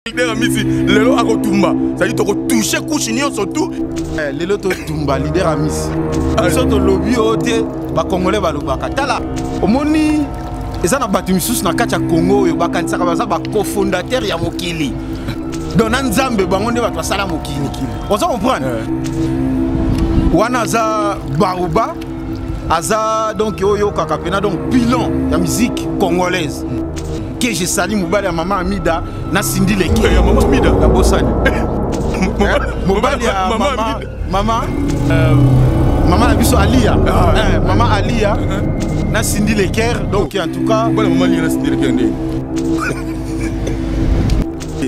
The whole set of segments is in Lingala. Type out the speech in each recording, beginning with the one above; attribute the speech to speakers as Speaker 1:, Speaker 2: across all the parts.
Speaker 1: Leader Amisi, lelo akotumba. Ça dit toko toucher couche nyon surtout.
Speaker 2: Lelo to tumba leader Amisi. So to lobby ote ba congolais ba lobaka. Tala omoni eza na batu misusu na kati ya Congo oyo bakanisaka baza ba cofondateur ya mokili. Dona Nzambe bango nde bato sala mokili. Oza comprendre? Wana za Baruba aza donc oyo kaka pena donc pilon ya musique congolaise. Que je salue Moubali à maman Amida, na Cindy Leki.
Speaker 1: Maman Amida,
Speaker 2: la bossane. Moubali à maman Abiso Alia. Maman Alia, na Cindy Leki. Donc en tout cas.
Speaker 1: Maman Alia na Cindy Leki.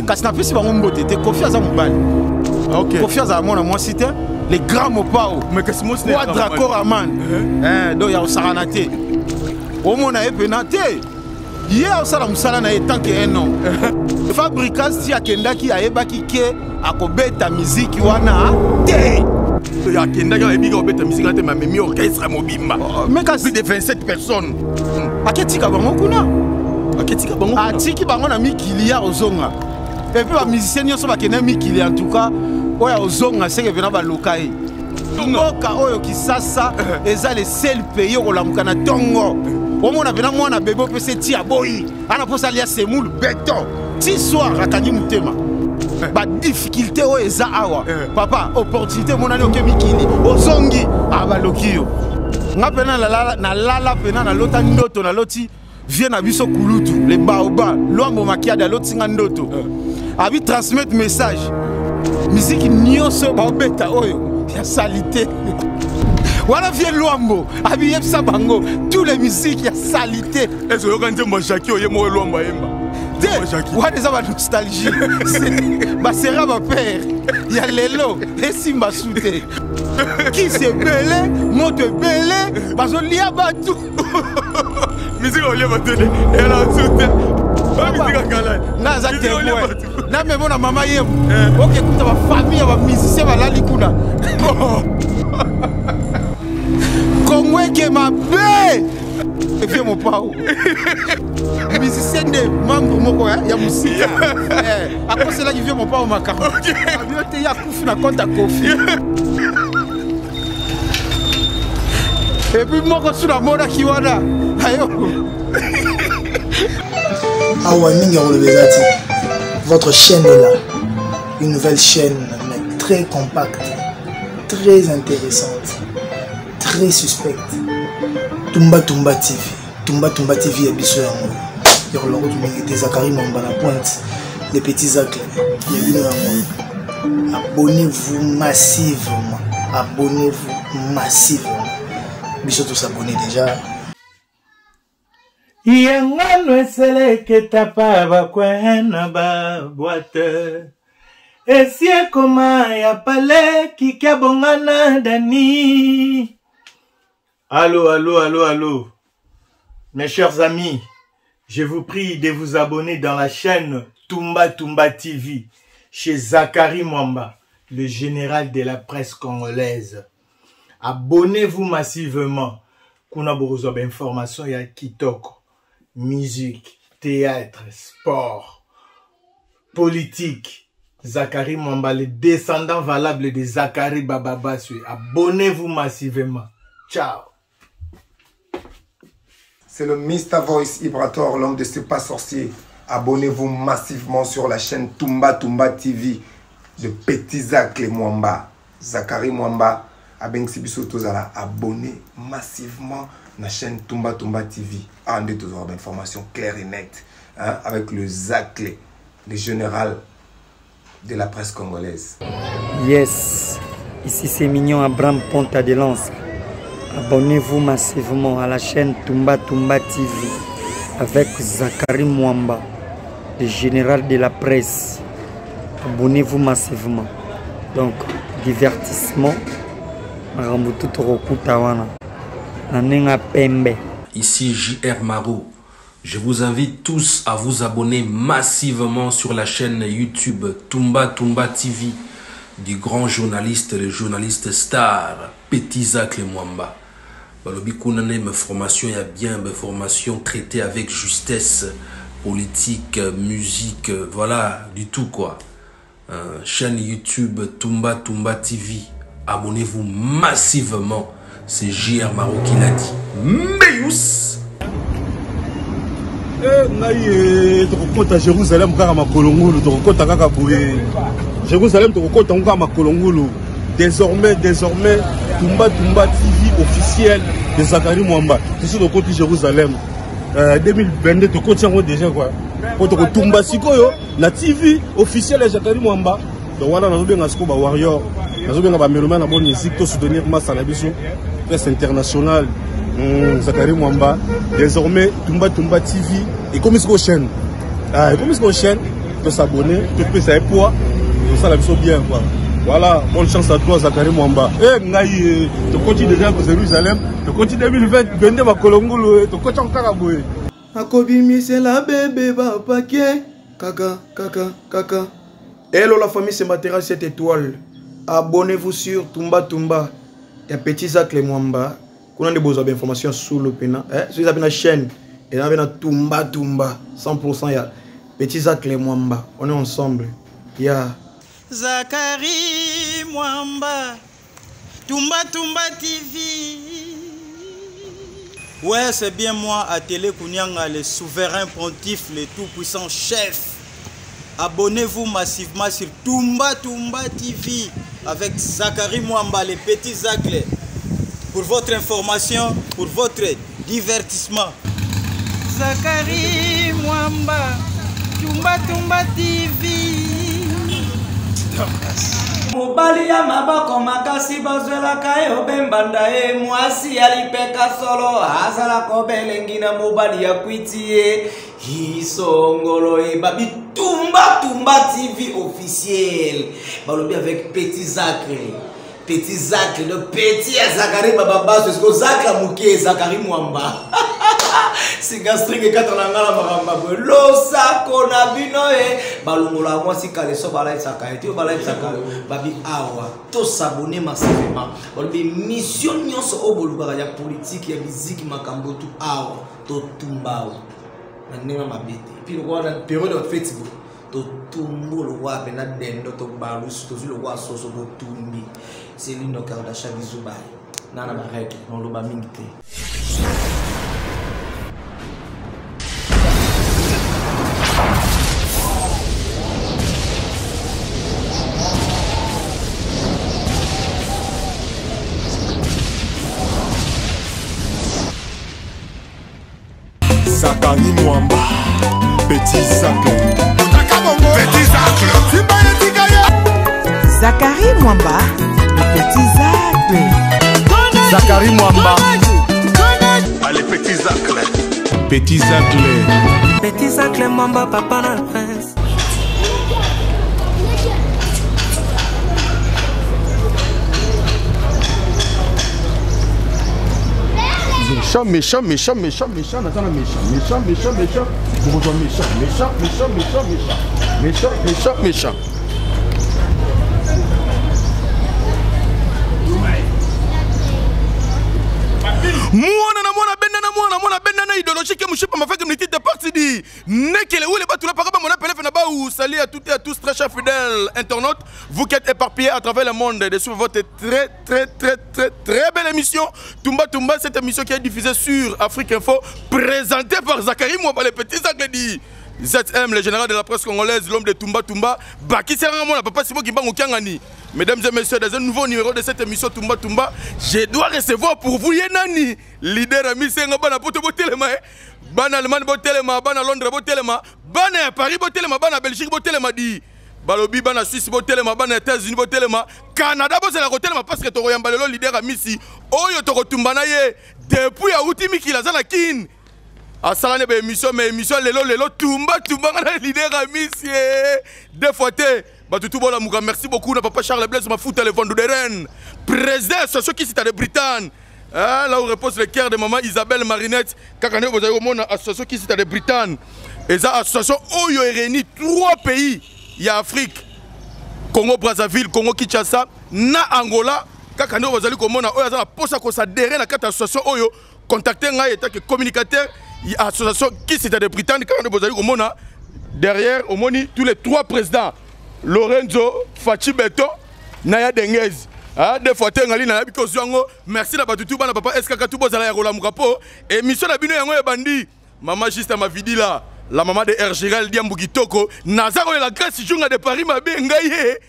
Speaker 2: Quand tu n'as plus si on mbote, t'es confiance à Moubali. Confiance à moi cité. Les grands Mopao.
Speaker 1: Mais qu'est-ce que c'est?
Speaker 2: Quadracor Aman. Donc il y a Saranate. Au monde a pénate. Hier, ça a été tant qu'un an. Fabricant si akenda qui a ébaki ke akobeta musique wana te.
Speaker 1: Akenda qui a ébaki musique wana te ma memi orchestre mobimba.
Speaker 2: Mais quand
Speaker 1: plus de 27 personnes.
Speaker 2: Aketika bango kuna. Aketika bango. Atiki bango na mikilia ozonga. Et puis les musiciens nyonso bakena mikilia en tout cas oya ozonga c'est que vena ba lokai. Mboka oyo kisasa eza le seul pays ko lamuka na tongo. Au moins, on a bébé PC tia boy. On a posé à semoule béton. 6 soirs à Kani Moutema. Ba difficulté o eza awa. Papa, opportunité mon année au Kemikini. Au Zongi. Ah ba lokio. Nga pena na lala pena na lota ndoto na loti. Vient na biso kulutu. Les baoba. Luambo makiada loti nga ndoto. Abi transmettre message. Musique nyonso ba obeta oyo. Ya salité. Voilà vieux Luambo, habillé Sabango, tous les musiques, il y a salité.
Speaker 1: Est-ce que vous avez dit Jackie ou Yemo Luambo Emba?
Speaker 2: Voilà des amas nostalgie. C'est ma père, il y a Lelo, et Simba Souté. Qui s'est belé, monte belé, parce qu'on y a battu.
Speaker 1: Musique au lieu de donner, elle a souté. Musique à Galay.
Speaker 2: Naza témoin. Na mais mon maman yem. Ok, écoute ma famille, ma musicien va la likuna. Comment est-ce que ma belle et puis mon pao musicien de membre moko ya musika à cause là qui vient mon pao makaro il y a kufu na compte à Kofi et puis moko sur la moda qui wana ayo
Speaker 3: Awani Ngorobezati, votre chaîne est là, une nouvelle chaîne mais très compacte, très intéressante, très suspecte. Tumba Tumba TV. Tumba Tumba TV est biso yango. Yor logo tumengete Zakari Mwamba la pointe. Les petits Zacle. Abonnez-vous massivement. Abonnez-vous massivement. Biso tous abonnés déjà.
Speaker 4: Yangano esele que tapa ba kwena ba boîte. Esie koma ya pale ki kabongana dani. Allô, allô, allô, allô. Mes chers amis, je vous prie de vous abonner dans la chaîne Tumba Tumba TV chez Zakari Mwamba, le général de la presse congolaise. Abonnez-vous massivement. Kuna borozo ba information ya kitoko, musique, théâtre, sport, politique. Zakari Mwamba, le descendant valable de Zakari Bababasui. Abonnez-vous massivement. Ciao.
Speaker 5: C'est le Mr Voice Ibrator, l'homme de ce pas sorcier. Abonnez-vous massivement sur la chaîne Tumba Tumba TV de Petit Zacle Mwamba. Zakari Mwamba, abonnez massivement la chaîne Tumba Tumba TV. En deux toujours d'informations claires et nettes, hein, avec le Zacle, le général de la presse congolaise.
Speaker 6: Yes, ici c'est Mignon Abraham Ponta de Lance. Abonnez-vous massivement à la chaîne Tumba Tumba TV avec Zakari Mwamba, le général de la presse. Abonnez-vous massivement. Donc, divertissement.
Speaker 7: Ici JR Marou. Je vous invite tous à vous abonner massivement sur la chaîne YouTube Tumba Tumba TV du grand journaliste, le journaliste star Petit Zacle Mwamba. Balobi Kounane, mes formations, il y a bien mes formations traitées avec justesse, politique, musique, voilà, du tout quoi. Chaîne YouTube Toumba Toumba TV. Abonnez-vous massivement. C'est JR Maro qui l'a dit. Meus.
Speaker 8: Tokokota Jérusalem kaka makolongulu, tokokota kaka boye. Jérusalem tokokota kaka makolongulu. Désormais, Toumba Toumba TV officiel de Zakari Mwamba. C'est sur le côté Jérusalem. 2022, tu continues déjà quoi. Quand tu Toumba Sikoyo, la TV officielle de Zakari Mwamba. Donc voilà, nous avons un warrior. Nous avons un mélomane à bonne musique pour soutenir ma salabison. Presse internationale. Zakari Mwamba. Désormais, Toumba Toumba TV. Et comme il y a une chaîne, tu peux s'abonner, tu peux savoir poids. Ça la mission bien quoi. Voilà, bonne chance à toi Zakari Mwamba. Tu continues déjà pour Jérusalem, tu continues 2020, tu ma Kolongolo, tu continues encore à bouer.
Speaker 9: Akobimi c'est la bébé papa qui kaka. Hello la famille, c'est Matera 7 étoiles. Abonnez-vous sur Toumba Toumba. Il y a Petit Zak le Mwamba. Qu'on a des besoins d'informations sur le pena. Sur la chaîne, et là, il y a Toumba Toumba. 100%, il y a Petit Zak le Mwamba. On est ensemble. Il y a
Speaker 10: Zakari Mwamba, Toumba Toumba TV. Ouais, c'est bien moi, à Télé Kounyanga, le souverain pontife, le tout-puissant chef. Abonnez-vous massivement sur Toumba Toumba TV avec Zakari Mwamba, le petit Zakle. Pour votre information, pour votre divertissement. Zakari Mwamba, Toumba Toumba TV.
Speaker 11: Mobali ya maboko makasi bazwelaka yo bembanda e mwasi alipeka solo azala ko belengina mobali ya kwitie hisongolo e babi Toumba Toumba TV officiel balobi avec Petit Zakri. Petit Zakri, le petit à Zakari Bababa, c'est ce que Zakra Mouké Zakari Mwamba. C'est gastrique et quatre langala maramba. Losa konabino e balungola moi si kaleso balai sakay. Tu balai sakay. Babi awa. To s'abonner massivement. Babi mission nyonso oboluka ya politique ya musique makambo tu awa. To tumbao. Nanema mabete. Puis le roi dans période de Facebook. To tumbo le roi bena dendo to balus to le roi soso bo tumbi. C'est l'ino Kardashian Bizubai. Nana Marek, non le bamingte.
Speaker 1: Zakari Mwamba, Petit Zacle. Petit Zacle.
Speaker 12: Zakari Mwamba, le Petit Zacle.
Speaker 1: Zakari Mwamba. Allez, Petit Zacle. Petit Zacle.
Speaker 12: Petit Zacle Mwamba, papa la prince.
Speaker 2: Méchant, Nathan méchant. Bourgeois méchant. Mwana benana idéologie que mouché pas ma fait comme de parti dit nekele ou les battu la parole mon appel fait là-bas ou salut à toutes et à tous très chers fidèles internautes vous qui êtes éparpillés à travers le monde de suivre votre très belle émission Toumba Toumba, cette émission qui est diffusée sur Afrique Info présentée par Zakari Mwamba le petit Zakle ZM, le général de la presse congolaise, l'homme de Toumba Toumba, Baki Serangamo, la papa Simo Kimbango Kiangani. Mesdames et messieurs, dans un nouveau numéro de cette émission Toumba Toumba, je dois recevoir pour vous Yenani, leader ami Sengabana Poto Botelema, Bana Allemagne Botelema, Bana Londres Botelema, Bana Paris Botelema, Bana Belgique Botelema dit, Balobi Bana Suisse Botelema, Bana États-Unis Botelema, Canada Botelema Botelema parce que Toroyamba le leader ami si, Oyo Toro Tumbana ye, depuis à Outimi qui la Zanakin. À Salane émission mais émission lelo Toumba ngana leader ami si deux fois té batutu bola muka merci beaucoup na papa Charles Blaise ma fout le vendu de Rennes président association qui c'est de Bretagne là où repose le cœur de maman Isabelle Marinette kakane bozayo mona association qui c'est de Bretagne et ça association oyo réunit 3 pays il y a Afrique Congo Brazzaville Congo Kinshasa na Angola kakane bozali ko mona oyo za posa ko s'adhérer na 4 association oyo contacter ngai état que communicateur
Speaker 1: association qui c'était de Britannique quand vous avez au derrière au moni tous les 3 présidents Lorenzo Fachi Beto Naya Denguez. Des fois tengali na biko zongo merci na batutu bana papa eskaka tu bozala ya rola mukapo émission na bino yango ya bandi maman juste ma vidi là la maman de Ergiral Diambu Kitoko nazaro la grâce junga de Paris mabe ngaye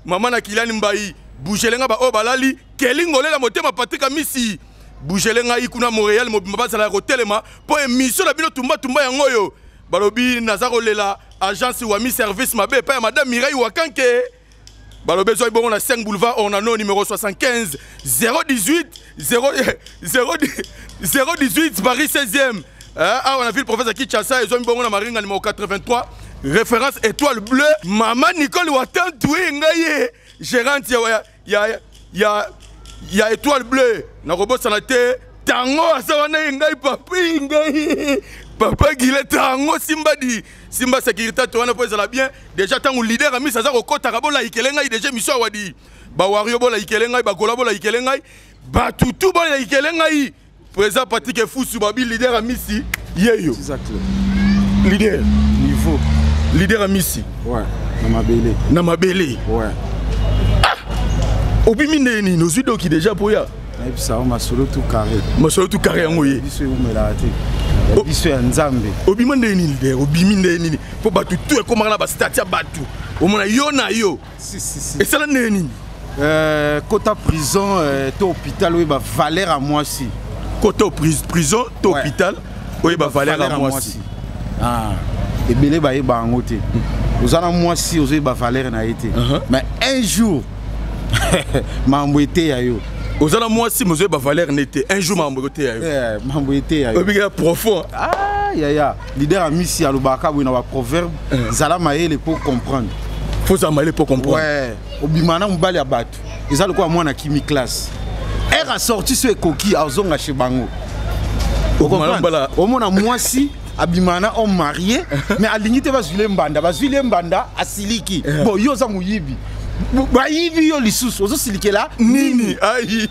Speaker 1: maman na Kilani Mbayi bougelenga ba obalali kelingole la motema Patrick Misi bougelenga ikuna Montréal mobimba sala ko telema po émission na bino tumba yango yo balobi nazaro lela agence Wami service mabe pa madame Mireille Wakanke Balobé Zoy Boron à 5 boulevard, on a nos numéro 75 018 018 Paris 16e. Ah, on a vu le professeur Kichassa et Zoy Boron à Marine numéro 83. Référence étoile bleue. Maman Nicole Watan Toué Ngaye. Gérante, il y a étoile bleue. Na robot sanate. Tango Asawana Ngaye Papi Ngaye. Papa Guillet Tango Simbadi. Simba sécurité toi na poza la bien déjà tant leader ami ça ko kota kabola ikelenga déjà mission wadi ba wario bola ikelenga ba gola bola ikelenga ba tutu bola ikelenga président Patrick Foussou babi leader ami si yeyo exactement leader niveau leader ami si ouais na mabele ouais obimi neni no zudo ki déjà poya
Speaker 2: et puis ça ma solo tout carré
Speaker 1: ngoye
Speaker 2: biso umelate biso ya nzambe
Speaker 1: obimi neni leader obimi neni po batu tout e komanga na ba statia batu omona yo na yo
Speaker 2: si
Speaker 1: et ça la neni
Speaker 2: kota prison to hôpital oui ba valeur à moi si
Speaker 1: kota prison to hôpital oui ba valeur à moi si
Speaker 2: ah et belé ba yeba ngote ozana moi si ozo ba valeur na été mais un jour mamboité ya yo
Speaker 1: ozana moi si mozo ba valeur n'était un jour mamboité ya yo
Speaker 2: mamboité ya yo
Speaker 1: obiga profond
Speaker 2: ah ya leader amisi alobaka oui na ba proverbe zala maele pour comprendre
Speaker 1: faut ça maele pour comprendre
Speaker 2: ouais obimana mbali ya batu eza lokwa mwana kimi classe elle a sorti ce coquille azonga chez bango omona moi si abimana homme marié mais alingite bazwile mbanda asiliki bon yo za muyibi ba yibi yo lisusu ozo silikela
Speaker 1: nini ayi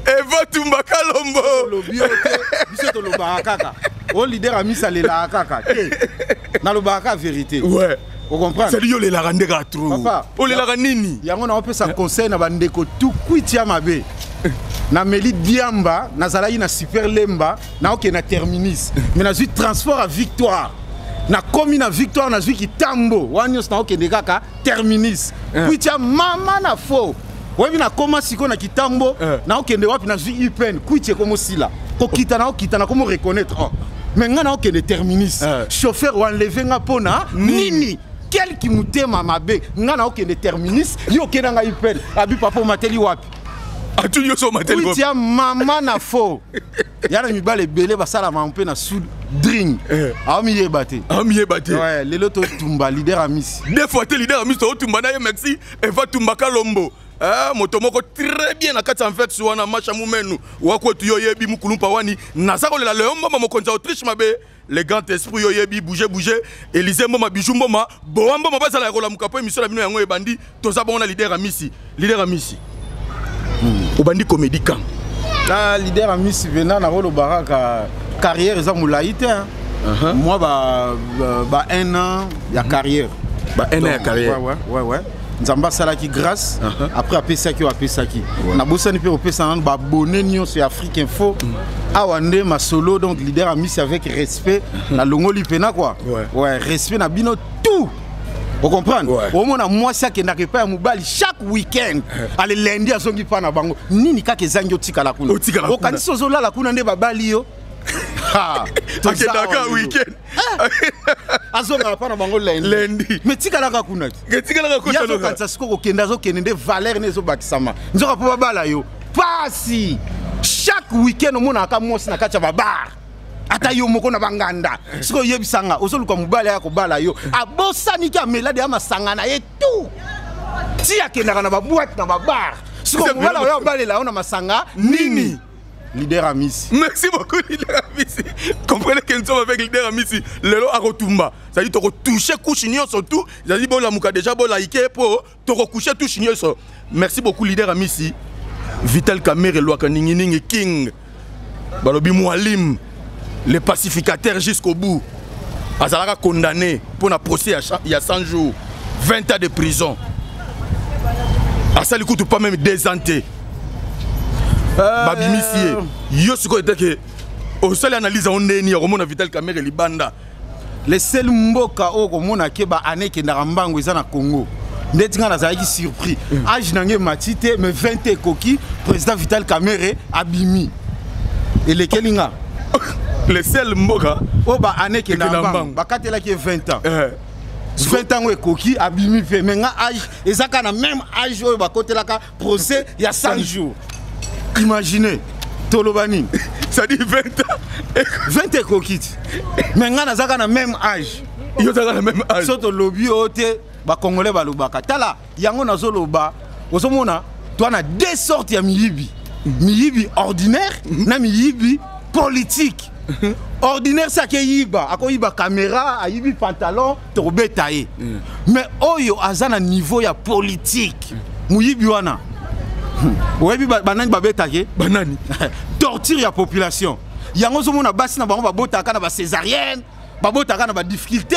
Speaker 1: Eva Tumbaka Lombo
Speaker 2: lobiote biso to lobaka kaka o leader amisa lela kaka na lobaka vérité
Speaker 1: ouais
Speaker 2: on comprend
Speaker 1: c'est lui le la rendre trop
Speaker 2: papa
Speaker 1: o le la nini
Speaker 2: yango na opesa conseil na bandeko tout kwitia mabe na Meli Diamba na zalayi na super lemba na oke na terminus mais na zui transport à victoire na komi na victoire na zui kitambo wanyos na oke kaka terminus kwitia mama na fo webi na koma siko na kitambo na oke wapi na zui ipen kwitie komo sila kokita na komo reconnaître oh mais nga na oke de terminus chauffeur wa enlever nga pona nini quel qui mutema mabe nga na oke de terminus yo ke na nga ipen abi papa mateli wapi
Speaker 1: atu yo so mateli
Speaker 2: wapi tia mama na fo yana mibale belé basala mampe na sud drink ami yebate ouais lelo to tumba leader amisi
Speaker 1: des fois te leader amisi to tumba na merci Eva Tumbaka Lombo motomoko très bien na kati en fait sur na match mumenu wako tu yo yebi mukulumpa wani nazako lela le mama mokonza Autriche mabe les grands esprits yo yebi bouger Élysée mama bijou mama boamba mama bazala ya kola mukapo émission na bino yango ebandi toza bona leader amisi obandi comédie quand
Speaker 2: la leader amisi vena na rolo baraka carrière za mulaite moi ba 1 an ya carrière
Speaker 1: ba 1 an ya carrière
Speaker 2: ouais nzamba salaki grâce après apesaki na bosani pe opesa ba abonné nyonso ya Afrique Info awande ma solo donc leader amisi avec respect na longoli pena quoi ouais respect na bino tout vous comprenez au moins moi ça qui n'a pas mobile chaque week-end allez lundi azongi pa na bango nini kaka ezangi otika la kuna okanisi ozola la kuna nde babali yo ha
Speaker 1: akendaka week-end
Speaker 2: azonga pa na bango lundi mais tika la kuna yazo kanisa siko kokenda zokende nde valeur nezo bakisama nzoka po babala yo pasi chaque week-end omona aka mosi na kacha babar ata yo moko na banganda siko yebisanga ozoluka mobale ya kobala yo abosani ki amela de amasanga na ye tout ti akendaka na baboîte na babar siko mobale yo balela yo na masanga nini leader amisi
Speaker 1: merci beaucoup leader amisi comprenez que nous sommes avec leader amisi lelo akotumba ça dit to toucher couche nyonso tout ça dit bon la muka déjà bon like pour to coucher touche nyonso merci beaucoup leader amisi Vital Kamere Lwaka Ningi King balobi Mwalim le pacificateur jusqu'au bout. Azalaka condamné pour un procès il y a 100 jours, 20 ans de prison. Asali kutu pas même 2 ans. Babimisi yo siko était que au seul analyse on est ni Romona Vital Kamerhe libanda.
Speaker 2: Les seuls mboka o komona ke ba ane ke na mbango eza na Congo. Netinga na zaki surpris. Age nange matite mais 20 koki président Vital Kamerhe abimi. Et les kelinga
Speaker 1: les seuls mboka
Speaker 2: o ba ane ke na mbango bakatela ke 20 ans. 20 ans koki abimi pe mais nga age ezaka na même age o bakotela ka procès il y a 100 jours. Imaginez Tolobani, ça dit 20 ans. 20 coquilles. Mais on a le même âge.
Speaker 1: Ils ont le même âge.
Speaker 2: Surtout le lobby, les Congolais, les Lobaka. Tala, il y a un Zoloba. Au Somona, tu as 2 sortes de Miyibi. Miyibi ordinaire, na Miyibi politique. Ordinaire, c'est que Yiba. A quoi Yiba caméra, a Yibi pantalon, tourbe taillé. Mais Oyo, à un niveau politique. Miyibi wana. Oui, banani babetake banani torture la population. Yango zo mona basi na bango babotaka na ba césarienne, babotaka na ba difficulté,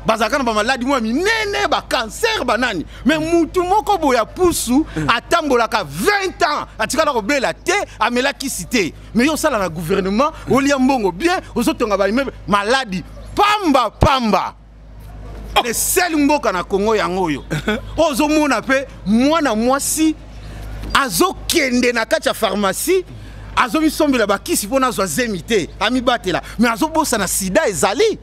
Speaker 2: bazaka na ba maladie mo minene, ba cancer banani. Mais mutu moko boya pusu atambolaka 20 ans, atika na kobela te, amela kisité. Mais yo sala na gouvernement, olia mbongo bien, ozotonga ba immeuble maladie pamba pamba. Les seuls mboka na Congo yango yo. Ozo mona pe mwana mwasi azo kende na kati ya pharmacie azo misombela bakisi pona zo zemité ami batela mais azo bossa na sida ezali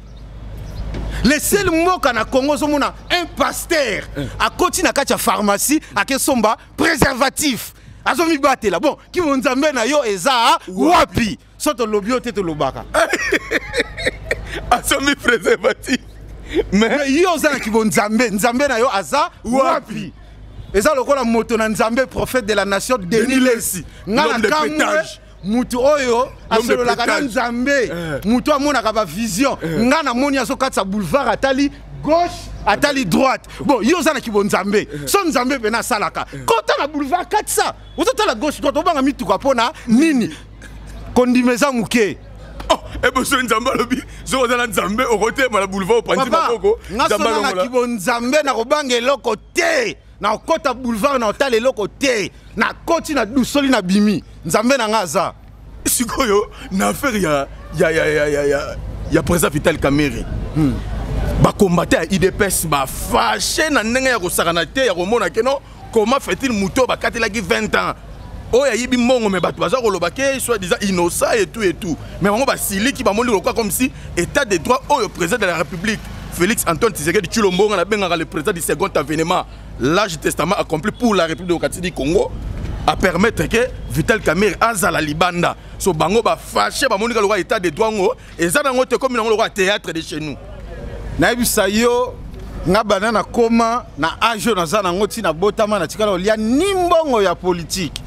Speaker 2: les seuls mboka na Congo zo mona un pasteur a koti na kati ya pharmacie akesomba préservatif azo mi batela bon ki monzambe na yo eza wapi soto lobio te to lobaka
Speaker 1: azo mi préservatif
Speaker 2: mais yo za ki monzambe nzambe na yo aza wapi. Et ça, le rôle moto na Nzambe, prophète de la nation, Denis Lessi. L'homme de pétage. Mutu oyo, asolo la kana Nzambe. Mutu amona kaba vision. Ngana moni aso katsa boulevard atali gauche, atali droite. Bon, yo zana ki bon Nzambe. Son Nzambe pena salaka. Kota na boulevard katsa. Oto la gauche droite, obanga mitu kwa pona nini. Kondimeza muke.
Speaker 1: Oh, et bien, c'est Nzambe lobi. Zo zana Nzambe au côté na boulevard au panti maboko.
Speaker 2: Nzambe na ki bon Nzambe na kobange loko te. Na kota boulevard na otale loko te na koti na dusoli na bimi Nzambe na ngaza
Speaker 1: sikoyo na affaire ya président Vital Kamerhe ba combattre IDPS ba fâché na ndenge ya kosakana te ya komona keno comment fait-il muto ba katela ki 20 ans oh ya yibi mbongo me bato baza koloba ke soit disant innocent et tout mais bango ba siliki ba moni lokwa comme si état de droit oh le président de la République Félix Antoine Tshisekedi Tshilombo na benga le président du second avènement l'âge testament accompli pour la République démocratique du Congo à permettre que Vital Kamerhe azala libanda so bango ba fâché ba monika lokwa état de droit ngo ezana ngote comme na lokwa théâtre de chez nous
Speaker 2: na ibisa yo nga banana koma na ajo na zana ngoti na botama na tikala olia nimbongo ya politique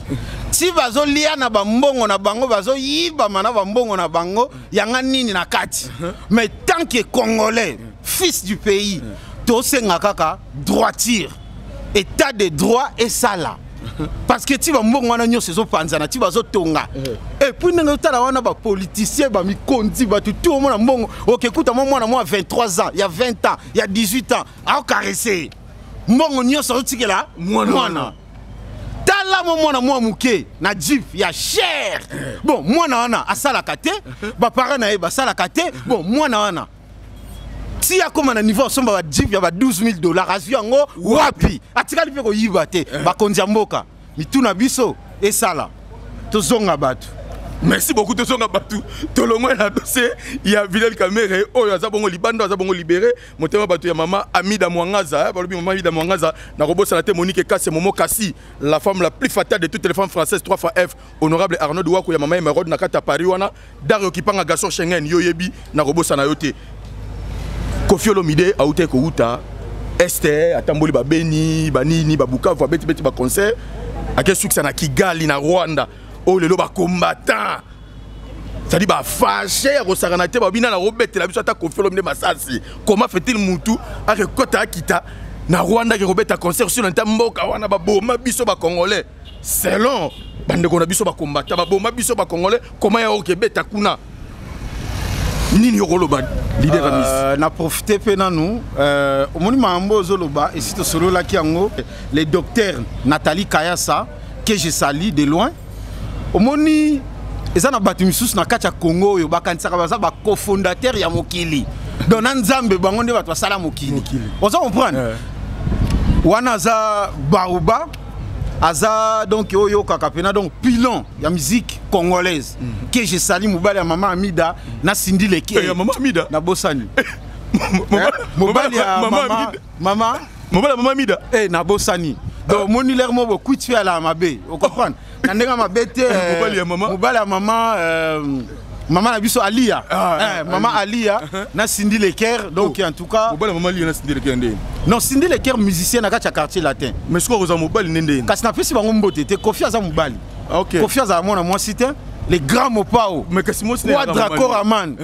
Speaker 2: si bazo lia na bambongo na bango bazo yiba mana bambongo na bango yanga nini na kati mais tant que congolais fils du pays to senga kaka droiture état de droit et ça là parce que ti bambongo wana nyo sezo panzana ti bazo tonga et puis nenga tala wana ba politicien ba mikondi ba tout au monde mbongo OK écoute moi 23 ans il y a 20 ans il y a 18 ans a caresser mbongo nyo so tikela mwana tala mwana mwa muke na jeep ya cher bon mwana wana asala kate ba parents na e ba sala kate bon mwana wana si ya koma na niveau somba ba jeep ya ba $12,000 azwi yango wapi atikali pe ko yiba te ba kondia mboka mituna biso esala tozonga batu.
Speaker 1: Merci beaucoup de son abattu. Tout le monde a dossier. Il y a Vital Kamerhe. Oh, il y a Zabongo Libando, Zabongo libéré. Mon thème abattu, il y a maman Amida Mwangaza. Maman Amida Mwangaza. Na robot Salate Monique Kassi, Momo Kassi, la femme la plus fatale de toutes les femmes françaises, 3 fois F. Honorable Arnaud Douakou, il y a maman Emerode Nakata Pariwana. Dario Kipanga Gasson Schengen, Yoyebi, na robot Sanayote. Kofi Olomide, Aoute Kouta. Esther, Atamboli Babeni, Banini, Babuka, Beti Beti Concert. À quel succès na Kigali, na Rwanda. Oh le loba combattant. Ça dit bah fâché au saranate ba bina na robete la biso ta Kofi Olomide masasi. Comment fait-il mutu a rekota akita na Rwanda ke robeta concert sur ntamboka wana ba boma biso ba congolais. Selon bande ko na biso ba combattant ba boma biso ba congolais comment ya okebeta kuna. nini yokoloba leader Amis
Speaker 2: na profiter pe nanu omoni mambo zoloba et si to solo la ki yango le docteur Nathalie Kayasa que je salue de loin omoni eza na batu misusu na kati ya Congo oyo bakanisaka baza ba cofondateur ya mokili donc nzambe bango nde bato basala mokili oza comprendre wana za Baoba aza donc oyo kakapena donc pilon ya musique congolaise que je salue mobali ya maman Amida na Cindy Leke
Speaker 1: ya maman Amida
Speaker 2: na Bosani mobali ya maman
Speaker 1: Amida
Speaker 2: na Bosani donc moni l'air mo beaucoup tu ala mabe o comprendre na ndenga mabe te mobali ya maman maman na biso Alia maman Alia na Cindy Leker donc en tout cas
Speaker 1: mobali maman Alia na Cindy Leker ndé
Speaker 2: non Cindy Leker musicien na kati ya quartier latin
Speaker 1: mais ce ko za mobali ndé
Speaker 2: kasi na pesi bango mbote te Kofi aza mobali Kofi aza mona moi cité les grands mopao
Speaker 1: mais kasi mo
Speaker 2: wa Draco Raman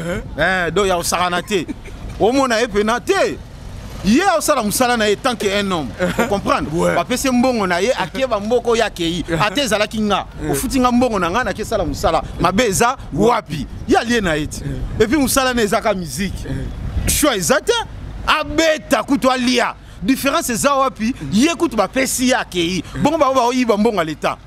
Speaker 2: donc ya osarana te o mona epena te Yé osala musala na ye tant que un homme vous comprendre ba pese mbongo na ye akeba mboko yakei ate zala kinga ofutinga mbongo na nga na ke sala musala mabeza wapi ya lié na eti et puis musala na ezaka musique choix ezate abeta kuto alia différence eza wapi ye kuto ba pesi yakei bongo ba oyiba mbongo à l'état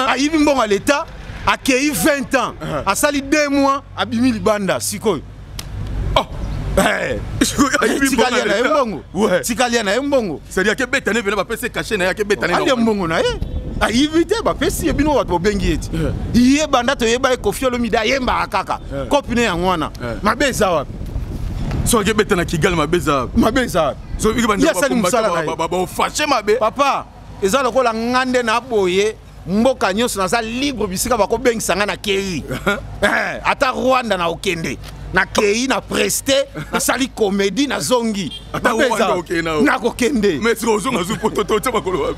Speaker 2: ayibi mbongo à l'état akei 20 ans asali 2 mois abimi libanda sikoyo Tikalia na mbongo
Speaker 1: c'est-à-dire que betane vena ba pese caché na ya ke betane
Speaker 2: na mbongo na ye ayibite ba pesi ebino watu bobengi eti iye banda to yeba Kofi Olomide yemba kaka kopine ya ngwana mabeza wapi
Speaker 1: so ke betana Kigali mabeza
Speaker 2: so biki banda
Speaker 1: ba fâché mabe
Speaker 2: papa eza lokola ngande na boye mboka nyonso naza libre bisika bako bengisanga na kei ata Rwanda na okende na kei na preste na sali comédie na zongi na kokende
Speaker 1: mais si ozonga zu pototo tsa bakolo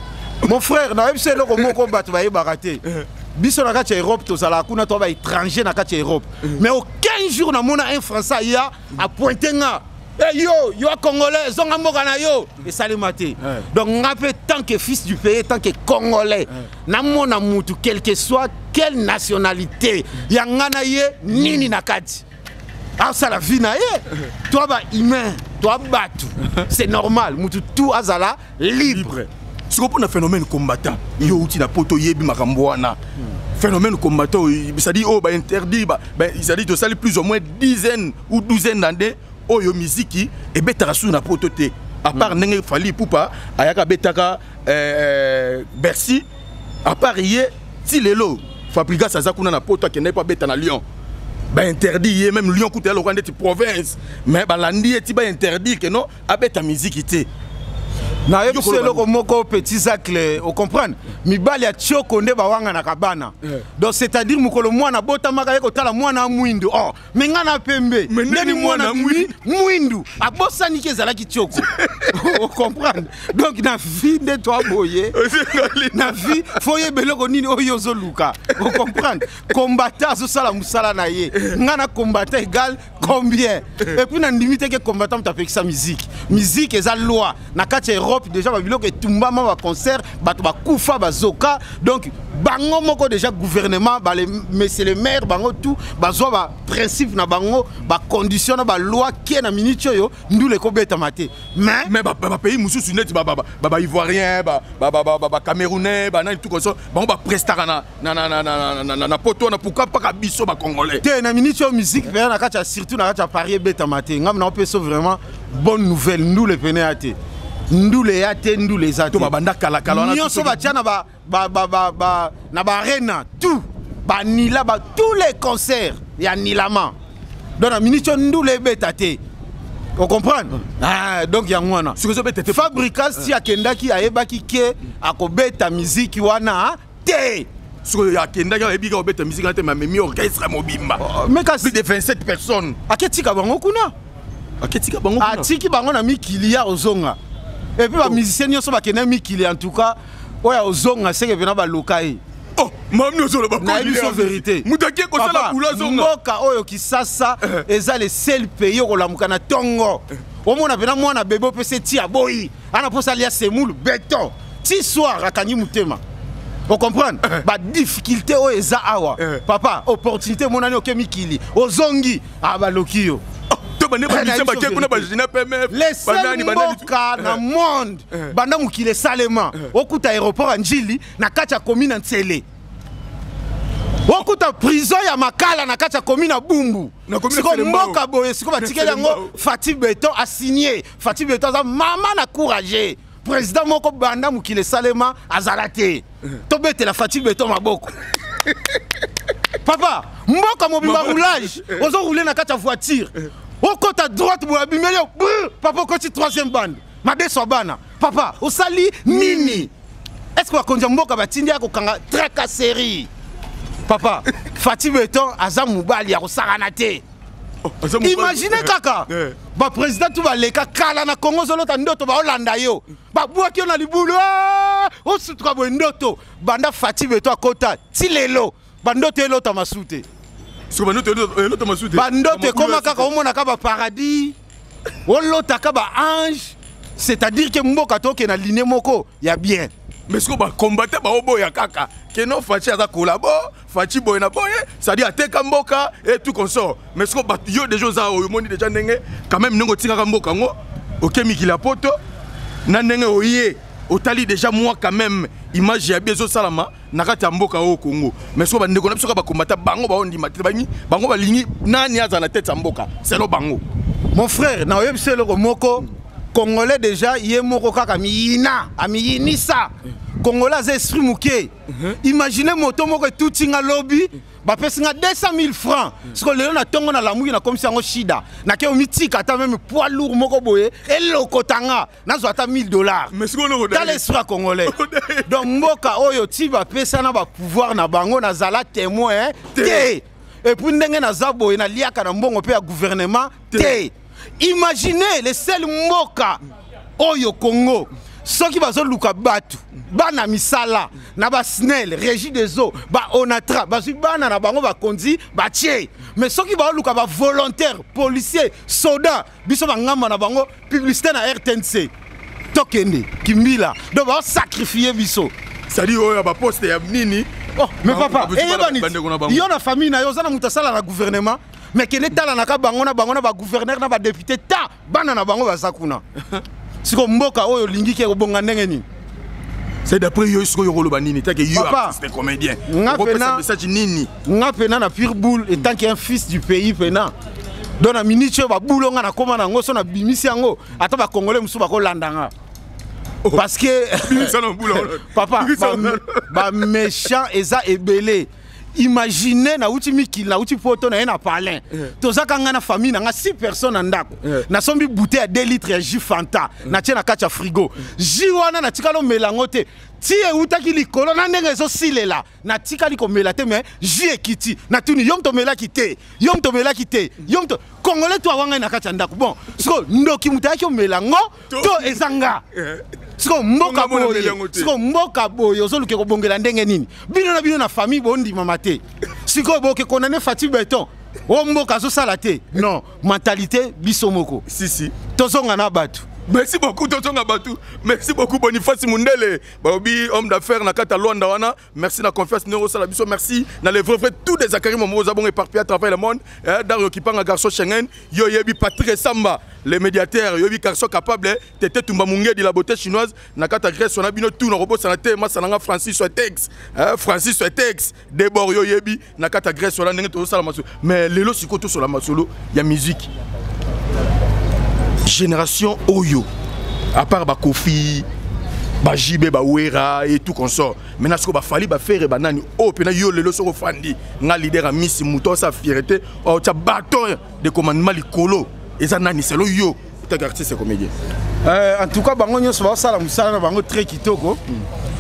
Speaker 2: mon frère na ebse loko moko bato ba yebakate biso na kati ya Europe tozala kuna to ba étranger na kati ya Europe mais aucun jour na mona un français ya a pointer nga yo congolais zonga mboka na yo et salimate donc ngape tant que fils du pays tant que congolais na mona mutu quelle que soit quelle nationalité ya ngana ye nini na kati ah ça la vie na ye toi ba humain toi batu c'est normal mutu tout azala libre
Speaker 1: ce qu'on a phénomène combattant yo uti na poto yebi makambo wana phénomène combattant ça dit oh ba interdit ça dit to sali plus ou moins dizaine ou douzaine d'années oh yo musique et betara sou na poto te à part ndenge fali poupa ayaka betaka Bercy à part yé ti lelo fabrica ça kuna na poto qui n'est pas beta na Lyon ba interdit même Lyon coûte le rwanda de province mais ba landi ti ba interdit que non abeta musique te
Speaker 2: na yebise loko moko petit zacle o comprendre mibali ya tioko nde bawanga na kabana donc c'est à dire mukolo mwana bota maka yeko tala mwana mwindu oh menga na pembe ndeni mwana mwindu abosani ke zala ki tioko o comprendre donc na vie de toi boye na vie foye beloko nini oyo zo luka o comprendre combattant zo sala musala na ye ngana combattant égal combien et puis na limite que combattant tapeki sa musique eza loi na kati déjà babiloko etumba ma ba concert bato ba kufa bazoka donc bango moko déjà gouvernement ba les messieurs les maires bango tout bazwa ba principe na bango ba condition na ba loi qui na minute yo ndule ko beta maté mais
Speaker 1: ba pays mususu net ba ivoirien ba camerounais ba na tout comme ça bango ba prestara na poto na pourquoi pas biso ba congolais
Speaker 2: té na minute yo musique pe na kacha surtout na kacha Paris beta maté ngam na peso vraiment bonne nouvelle nous le penéaté ndule yate ndule zate
Speaker 1: to babanda kala kala
Speaker 2: na so batia na na ba arena tout ba nila ba tous les concerts ya nilama donc na minute ndule betate on comprend donc ya ngwana fabricant si akendaki ayebaki ke akobeta musique wana te
Speaker 1: sur ya kendaki ayebika obeta musique wana te mamemi orchestre mobimba
Speaker 2: mais
Speaker 1: plus de 27 personnes
Speaker 2: aketika bango kuna atiki bango na mikili ya ozonga et puis les musiciens ne sont pas mikili en tout cas oya ozonga c'est que vena ba lokai
Speaker 1: oh mamni ozolo ba
Speaker 2: na biso vérité
Speaker 1: mutaki ko sala kula zonga
Speaker 2: mboka oyo kisasa eza le seul pays ko lamuka na tongo omona vena mwana bebe pese ti aboyi ana posa lia semulu béton ti soir akangi mutema Vous comprenez? Bah difficulté o eza awa. Papa, opportunité mon année okemi kili. Ozongi aba lokio. Les seuls mboka na monde banda mukile salema. Okuta aéroport Njili na kacha commune Ntsele. Okuta prison ya Makala na kacha commune Bumbu. Siko mboka boye siko batikeli yango Fatih Beton a signé. Fatih Beton za mama na courage. Président moko banda mukile salema azalate. Tobete la Fatih Beton maboko. Papa, mboka mobimba roulage. Ozo rouler na kacha voiture. Au côté à droite, papa, côté troisième bande. Ma bana. Papa, au sali, nini. Est-ce que vous avez un batindi à très casserie? Papa, Fatih Beton, Azam Moubali, à Saranate. Imaginez, kaka. Ba président, tu vas les kaka, na Congo, Zolo, Tandoto, ba Hollanda, yo. Ba Bouaki, on a le boulot. Oh, c'est trop bon, Ndoto. Banda Fatih Beton à côté, Tilelo. Bandoto, elo, tamasute. Bandote koma kaka omona kaba paradis olota kaba ange, c'est-à-dire que mboka toke na ligne moko ya bien.
Speaker 1: Mais ce qu'on va combattre ba obo ya kaka que non Fatih aza collabo Fatih boy na boy c'est-à-dire ateka mboka et tout consort. Mais ce qu'on va yo des choses à omoni déjà ndenge quand même ndenge tika mboka ngo okemi kila poto na ndenge oye otali déjà moi quand même image ya bien zo salama nakati mboka au Congo. Mais so ba ndeko na biso ka ba combattre bango ba ondima bangi bango ba lingi nani aza na tête mboka c'est lo bango.
Speaker 2: Mon frère na oyebise le moko congolais déjà yé moko kaka miina amiyinisa congolais za esprit muke. Imaginez moto moko tout tinga lobby ba pesinga 200 000 francs parce que le na tongo na lamuki na comme si ngo shida na ke omitika ata même poids lourd moko boye elokotanga na zo ata $1000.
Speaker 1: Mais ce qu'on a
Speaker 2: dans l'esprit congolais. Donc mboka oyo ti ba pesa na ba pouvoir na bango na zala témoin té. Et puis ndenge na zabo na liaka na mbongo pe ya gouvernement té. Imaginez les seuls mboka oyo Congo ceux qui bazo luka batu bana misala na ba snel régie des eaux ba onatra ba bana na bango ba kondi ba tie. Mais ceux qui ba luka ba volontaire policier soda biso ba ngamba na bango publicité na RTNC tokende kimbila donc ba sacrifier biso
Speaker 1: ça dit oyo ba poste ya nini.
Speaker 2: Oh mais papa il y a na famille na yo za na mutasala na gouvernement mais que l'état na ka bango na ba gouverneur na ba député ta bana na bango ba sakuna. Siko mboka oyo lingi ke obonga ndenge nini.
Speaker 1: C'est d'après yo siko yo koloba nini tant que yo artiste comédien.
Speaker 2: Ngapena message nini. Ngapena na pure boule et tant qu'un fils du pays pena. Dans la minute ba boulot nga na koma na ngoso na bimisi yango ata ba congolais musu ba ko landanga. Parce que papa ba méchant eza ebelé. Imaginez na uti mikil na uti poto na ena parlin. Tozaka nga na famille na nga 6 personnes ndako. Na sombi bouteille à 2 litres ya jus Fanta na tia na kacha frigo. Jus wana na tikalo melangote. Ti e utaki likolo na ndenge zo silela. Na tikali ko melate mais jus ekiti. Na tuni yom to melaki te. Yom to melaki te. Yom to congolais to wanga na kacha ndako. Bon, siko ndoki mutaki melango to ezanga. Siko mboka boye. Siko mboka boye ozoluke ko bongela ndenge nini. Bino na famille bondi mamate. Siko boke konane Fatih Beton. O mboka zo salate. Non, mentalité bisomoko.
Speaker 1: Si.
Speaker 2: Tozonga na batu.
Speaker 1: Merci beaucoup Tonton Abatou. Merci beaucoup Boniface Mundele. Baobi homme d'affaires na kata Luanda wana. Merci na confiance Nero Salabiso. Merci na les vrais tous des Zakari Momo Zabon éparpillés à travers le monde. Dario Kipanga garçon Schengen. Yo yebi Patrick Samba les médiateurs. Yo yebi garçon capable. Tete Tumba Mungé de la beauté chinoise. Na kata Grèce on a bino tout na robot sanate. Masananga Francis Suetex. Francis Suetex. Debord yo yebi na kata Grèce on a ndenge to salama. Mais lelo sikoto sur la masolo ya musique. Génération Oyo, à part Kofi, Bajibe, Bawera et tout consort. Maintenant, ce qu'il fallait faire, banani, oh, pena yo le so fandi, nga leader a Miss Mouton sa fierté, oh, tu as bâton de commandement likolo, et ça nani c'est le yo, tu as artiste comédien.
Speaker 2: En tout cas, bango nyos ba sala musala na bango très kitoko,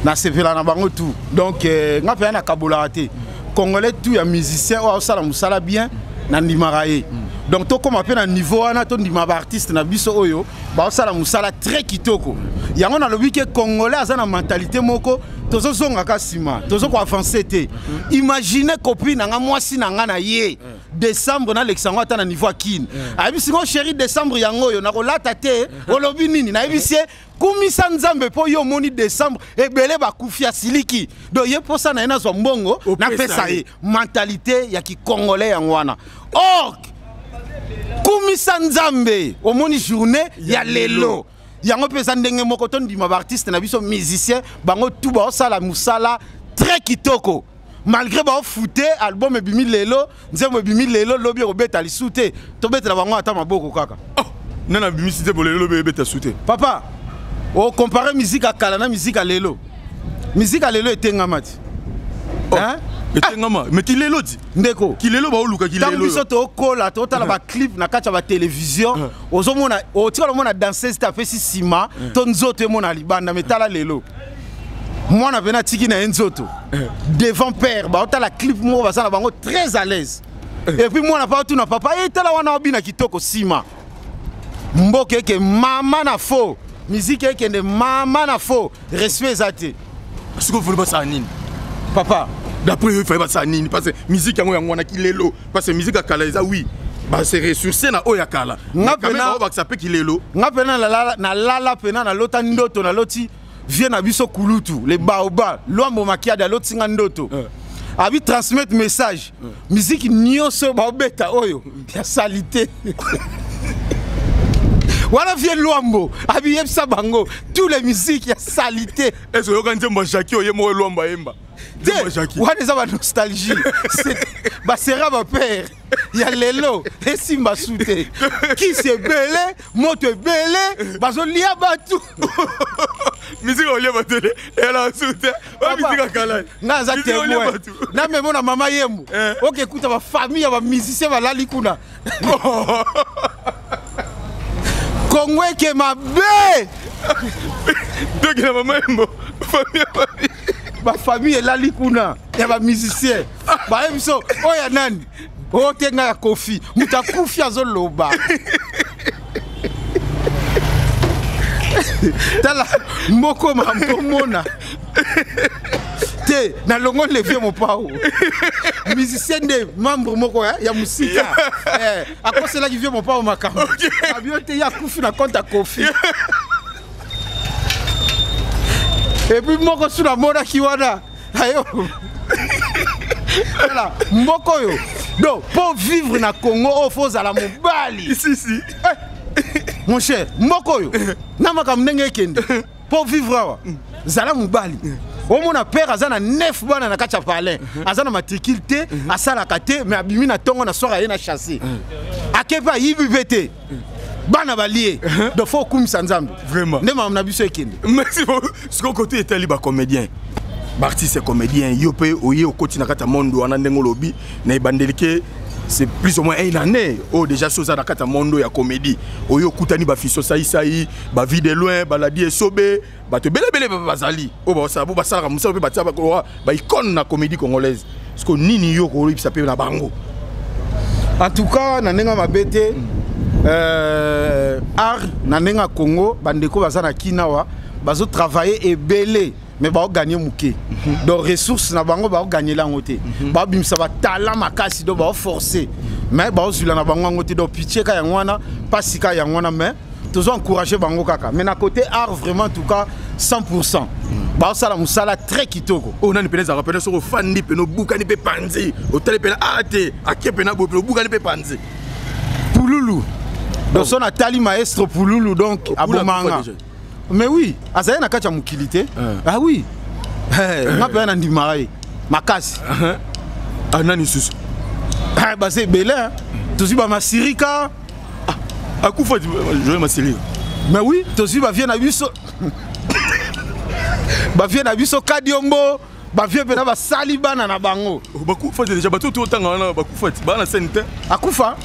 Speaker 2: na sevela na bango tout. Donc, nga pe na kabolaraté. Congolais tout ya musicien, oh sala musala bien, na ndimaraye. Donc to comme appelle un niveau ana to ndima ba artiste na biso oyo ba sala musala très kitoko. Yango na lobi ke congolais azana mentalité moko tozo zonga ka sima, tozo ko avancer te. Imaginez copine nga mwasi na nga na ye. décembre na l'exango ata na niveau kin ayebi singo chéri décembre yango yo na kolata te olobi nini na yebi sie kumisa nzambe po yo moni décembre ebele bakufi asiliki do ye posa na ena zo mbongo na pesa ye mentalité ya ki congolais yango wana kumisa nzambe omoni journée ya lelo yango pesa ndenge moko to ndima ba artiste na biso musicien bango tout ba osala musala très kitoko malgré ba fouté album ebimi lelo nzembo ebimi lelo lobi robeta lisute to betela bango ata maboko kaka
Speaker 1: nana bimi site bo lelo lobi ebeta sute
Speaker 2: papa o comparer musique à kala na musique à lelo etengama ti
Speaker 1: hein etengama mais ki lelo di
Speaker 2: ndeko
Speaker 1: ki lelo ba oluka ki lelo
Speaker 2: tango biso to kola to tala ba clip na kacha ba télévision ozomona o tikola mona danseuse ta pesi sima to nzoto e mona libanda metala lelo mwana vena tiki na nzoto devant père ba otala clip mo basala bango très à l'aise et puis mwana pa tout na papa et tala wana obina kitoko sima mboke ke mama na fo musique ke de mama na fo respect zate
Speaker 1: est-ce que vous voulez pas ça nini
Speaker 2: papa
Speaker 1: d'après il fallait pas ça nini parce que musique yango yango na kilelo parce que musique akala eza oui ba c'est ressourcé na oya kala ngapena ba sape kilelo
Speaker 2: ngapena na lala pena na lota ndoto na loti vient na biso kulutu les baoba lombo makiada loti nga ndoto abi transmettre message musique nyonso ba obeta oyo ya salité voilà vient lombo abi yebsa bango tous les musiques ya salité
Speaker 1: est-ce que yoka nzembo Jackie oyemo lombo emba
Speaker 2: wana eza ba nostalgie ba sera ba père ya lelo esimba sute qui se belé moto belé bazolia batu
Speaker 1: musique olia batele ela sute o musique akala
Speaker 2: na za témoin na memo na mama yembu OK écoute ba famille ya ba musicien ba lali kuna Kongwe ke mabe
Speaker 1: donc la maman yembu
Speaker 2: ba famille lali kuna ya ba musicien ba ebiso oya nani o tenga ya kofi mutakufi azoloba tala moko mamona te na longo levier mon pao musicien de membre moko ya musika akosela ki vieux mon pao makambo abiote ya kufi na compte kofi et puis moko suna mona kiwana ayo voilà moko yo donc pour vivre na Congo il faut za la mobali
Speaker 1: si
Speaker 2: mon cher moko yo na makamnenge kende pour vivre wa zala mobali au mona père azana 9 bana na kacha palais azana matricule te asala kate mais abimi na tongo na soka ye na chasser akepa yibibete bana balie de faut kumisa nzambe
Speaker 1: vraiment
Speaker 2: ne mamna biso ekende
Speaker 1: merci beaucoup ce côté est liba comédien artiste comédien yo pe oye au côté na kata mondo wana ndengo lobi na ibandelike c'est plus ou moins une année oh déjà chose na kata mondo ya comédie oyo kutani ba fiso sai ba vie de loin baladi esobe ba te belebele bazali oh ba ça ba sala musa pe batia ba icône na comédie congolaise parce que nini yo ko lipsa pe na bango
Speaker 2: en tout cas na nenga mabete art na nenga Congo bandeko bazana kinawa bazo travailler et belé mais ba gagner muke donc ressources na bango ba gagner la ngote ba bimisa ba talent makasi do ba forcer mais ba ozula na bango ngote do pitié ka yangwana pasika yangwana mais toujours encourager bango kaka mais na côté art vraiment en tout cas 100% ba sala musala très kitoko
Speaker 1: on a ni peneza rappelle sur fandi peno buka ni pe panzi o tele pena ate akepena bo buka ni pe panzi
Speaker 2: Pouloulou donc son atali maestro Pouloulou donc abomanga. Mais oui, azaya na kacha mukilité. Ah oui. Na pe na ndimaraye. Makasi.
Speaker 1: Anani susu.
Speaker 2: Ba c'est belin. Tozi ba masirika.
Speaker 1: Akufa jouer masirika.
Speaker 2: Mais oui, tozi ba vient na biso. Ba vient na biso Kadiombo. Ba vient pe na ba salibana na bango.
Speaker 1: Bakufa déjà bato to tanga na bakufa bana sente.
Speaker 2: Akufa?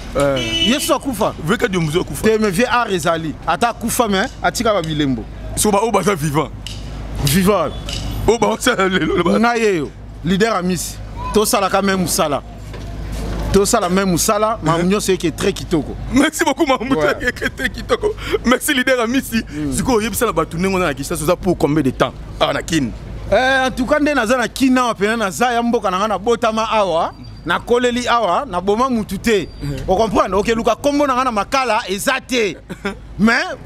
Speaker 2: Yeso akufa.
Speaker 1: Ve Kadiombo akufa.
Speaker 2: Te me vie a rezali. Ata akufa mais atika ba bilembo.
Speaker 1: So ba oba vivant.
Speaker 2: Vivant.
Speaker 1: Oba ça le
Speaker 2: na yeyo. Leader Amis. To sala ka même musala. To sala même musala, mamnyo c'est qui est très kitoko.
Speaker 1: Merci beaucoup Mamouto qui est très kitoko. Merci leader Amis. Siko yebisa la batu nengo na kisa ça pour combien de temps? Ah na kin.
Speaker 2: En tout cas, nous avons kina pena na za ya mboka na botama awa na koleli awa na boma mutute on comprendre OK luka kombo na ngana makala ezate mais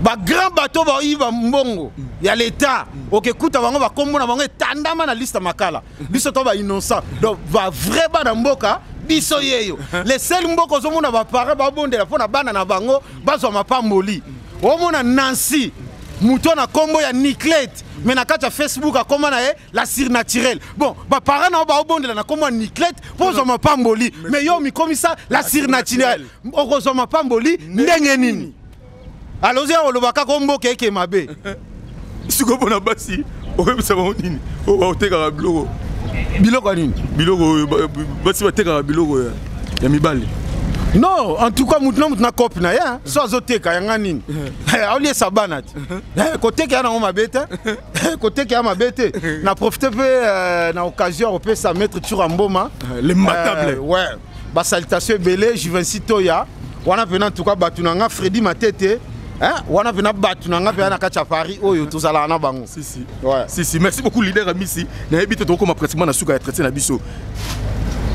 Speaker 2: ba grand bateau ba iba mbongo ya l'état OK kuta bango ba kombo na bango etandama na liste makala biso to ba innocent donc va vrai ba na mboka biso yeyo les seuls mboko zo mona ba parents ba bondela pona bana na bango bazwa mapamboli o mona Nancy muto na kombo ya Niclette mais na kati ya Facebook a comment na la cire naturelle bon ba parents na ba bondela na kombo ya Niclette pozo mapamboli mais yo mi komisa la cire naturelle okozo mapamboli ndenge nini alors on le baka kombo keke mabe
Speaker 1: siko bona basi okebisa ba nini o teka biloko nini biloko basi ba teka biloko ya mibali.
Speaker 2: Non, en tout cas, maintenant, na copine na ya, so azoteka yanga nini. Aulie sabana ti. Côté ki ana ma bête, côté ki ma bête, na profiter na occasion on peut ça mettre sur mboma
Speaker 1: les matables.
Speaker 2: Ouais. Ba salutation belé, Juvency Toya. Wana pena en tout cas batunanga Freddy Matete. Hein? Wana pena batunanga pe na kacha Paris oyo tozala na bango.
Speaker 1: Si.
Speaker 2: Ouais.
Speaker 1: Si, merci beaucoup leader Amisi. Na ebite to comme pratiquement na suka ya traiter na biso.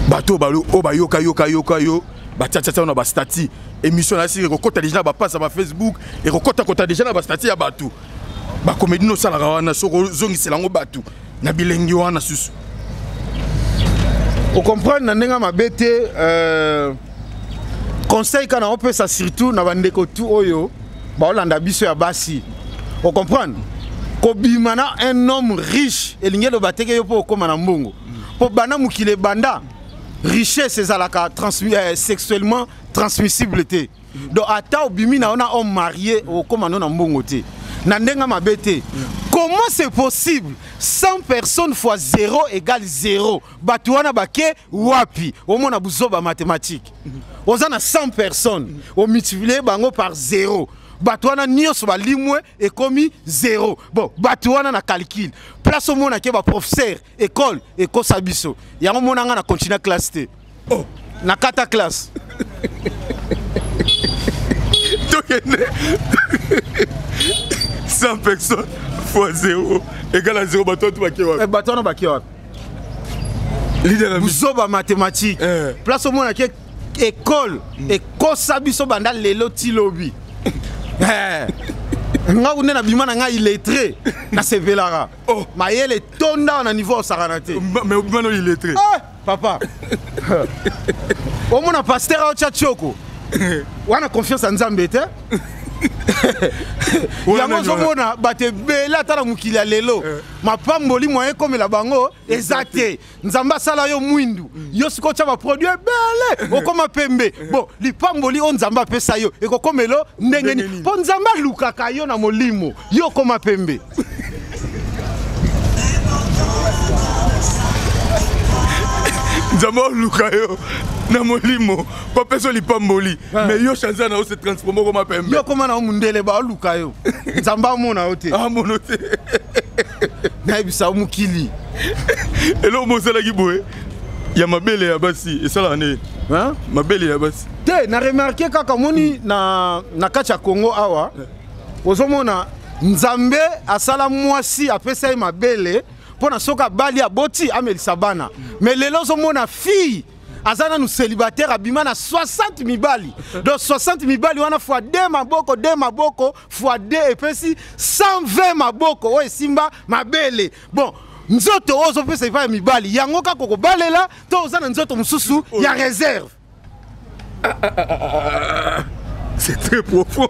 Speaker 1: Bato balo o ba yoka yo. Batia na ba stati émission na siri rekota déjà ba passe ba Facebook et rekota déjà na ba stati ya batu ba comédie no sala wana soko zongi selango batu na bilengi wana susu
Speaker 2: on comprend na ndenga mabete conseil kana on peut ça surtout na bandeko tout oyo ba olanda biso ya basi on comprend ko bimana un homme riche elingelo bateke yo po koma na mbongo po bana mukile banda richesse ezalaka sexuellement transmissible te donc ata obimi na ona homme marié okoma na mbongo te na ndenga mabete comment c'est possible 100 personnes fois 0 égale 0 batu wana bake wapi omona buzoba mathématique ozana 100 personnes o multiplier bango par 0 Batouana nyonso balimwe ekomi 0. Bon, batouana na calcul. Place au mona ke ba professeur école ekosa biso. Yango mona nga na continue classe T. Oh, na kata classe. Donc 100 personnes fois 0 égale à 0 bateau tu bakewa. Bateau na bakewa. Leader buzoba mathématique. Place au mona ke école ekosa biso banda lelo tilobi. Nga unena bimana nga illettré na sevelara. Oh, mayele tonda na niveau saranate. Mais bimano illettré. Ah, papa. Omona pasteur au tchachoko. Wana confiance en Nzambe te. Yango zomona bate bela tala mukili ya lelo. Mapamboli moyen comme la bango ezate. Nzamba sala yo mwindu. Yo siko cha ba produit bele. Okoma pembe. Bon, li pamboli on nzamba pesa yo. Eko komelo ndenge ni. Po nzamba lukaka yo na molimo. Yo koma pembe.
Speaker 1: Nzamba lukayo na molimo pa peso li pamboli mais yo chanza na o se transformer comme pembe
Speaker 2: yo koma na mundele ba lukayo nzamba mona ote
Speaker 1: ah monote
Speaker 2: na bisa mukili
Speaker 1: elo mosala ki boye ya mabele ya basi esala ne hein mabele ya basi
Speaker 2: te na remarquer kaka moni na kacha Congo awa ozomona nzambe asala mwasi apesa mabele pona soka bali ya boti amelisa bana mais lelo zomona fille azana nous célibataire abima na 60 mibali donc 60 mibali wana fois 2 maboko fois 2 et puis 120 maboko o simba mabele bon nzoto ozo pesa ifa mibali yango kako ko balela to ozana nzoto mususu ya réserve.
Speaker 1: C'est très profond.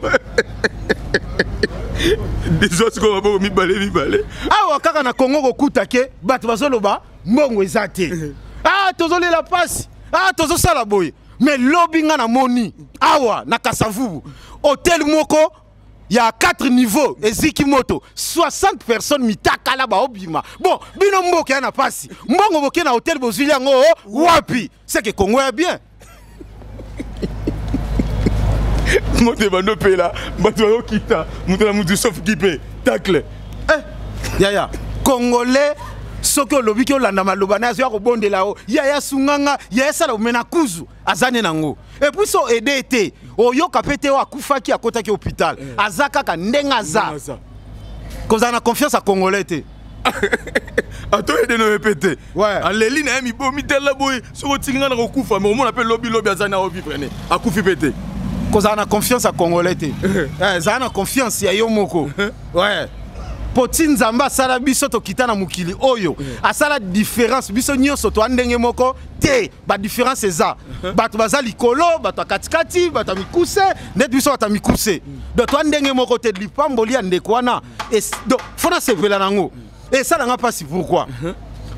Speaker 1: Des autres comme bon mibale.
Speaker 2: Ah kaka na Congo ko kutake bato bazoloba mbongo ezate. Ah tozole la passe. Ah tozo sala boy. Mais lobinga na moni. Awa na Kasavubu. Hôtel moko ya 4 niveaux eziki moto 60 personnes mitakala ba obima. Bon, bino mboke na pasi. Mbongo boke na hôtel bozuli yango wapi? C'est que Congo est bien.
Speaker 1: Monte bando pe là, bato yo kita, monte la mutu sauf kipe, tacle.
Speaker 2: Yaya, Congolais soko lobi ki olanda maloba na zo ko bondela o. Yaya sunganga, yaya sala mena kuzu azane nango. Et puis so aider été, oyo kapete wa kufaki akota ki hôpital. Azaka ka ndenga za. Koza na confiance à Congolais te.
Speaker 1: atoyede no répéter aleli na mi bomi tela boy soko tinga na kokufa mais au moins appelle lobby azana o vivre ne akufi pété
Speaker 2: cause ana confiance à congolais te za na confiance ya yo moko ouais poti nzamba sala biso to kitana mukili oyo asala différence biso nyonso to ndenge moko te ba différence eza bato bazali kolo bato katikati bato mikuse net biso bato mikuse do to ndenge moko te lipamboli andekwana et do fona sevela nango et ça n'a pas si pourquoi